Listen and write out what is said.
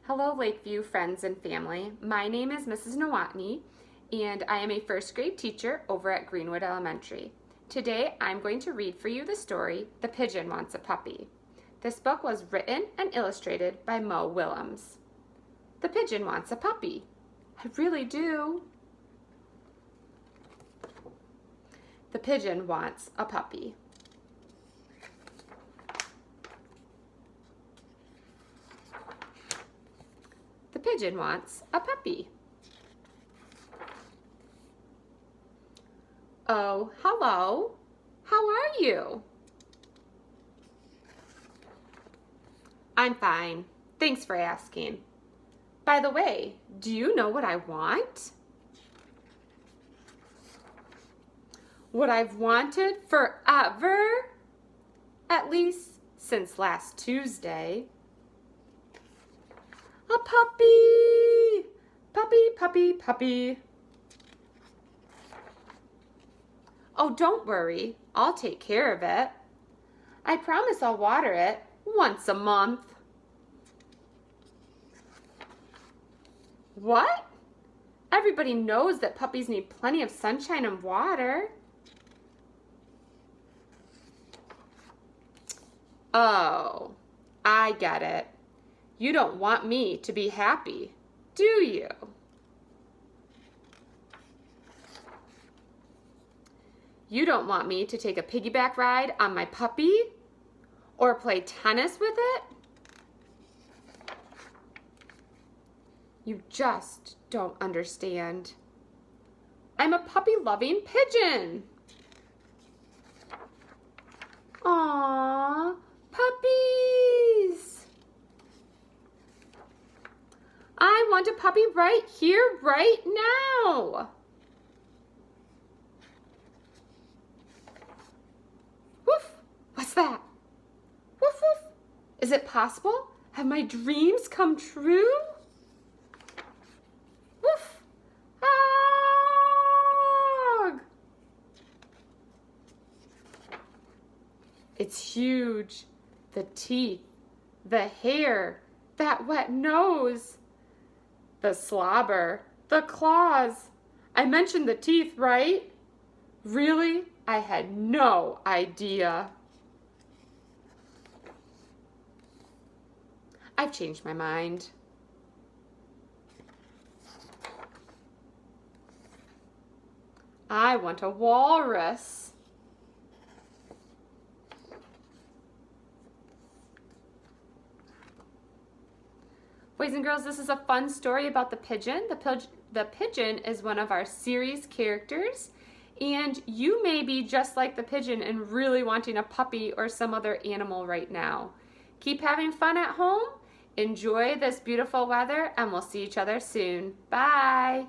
Hello, Lakeview friends and family. My name is Mrs. Nowotny, and I am a first grade teacher over at Greenwood Elementary. Today, I'm going to read for you the story, The Pigeon Wants a Puppy. This book was written and illustrated by Mo Willems. The pigeon wants a puppy. I really do. The pigeon wants a puppy. The pigeon wants a puppy. Oh, hello. How are you? I'm fine. Thanks for asking. By the way, do you know what I want? What I've wanted forever? At least since last Tuesday. A puppy! Puppy, puppy, puppy. Oh, don't worry. I'll take care of it. I promise I'll water it once a month. What? Everybody knows that puppies need plenty of sunshine and water. Oh, I get it. You don't want me to be happy, do you? You don't want me to take a piggyback ride on my puppy or play tennis with it? You just don't understand. I'm a puppy-loving pigeon. Aww, puppies. I want a puppy right here, right now. Woof, what's that? Woof, woof. Is it possible? Have my dreams come true? Woof. Hog. It's huge. The teeth, the hair, that wet nose, the slobber, the claws. I mentioned the teeth, right? Really? I had no idea. I've changed my mind. I want a walrus. Boys and girls, this is a fun story about the pigeon. The pigeon is one of our series characters, and you may be just like the pigeon and really wanting a puppy or some other animal right now. Keep having fun at home, enjoy this beautiful weather, and we'll see each other soon. Bye!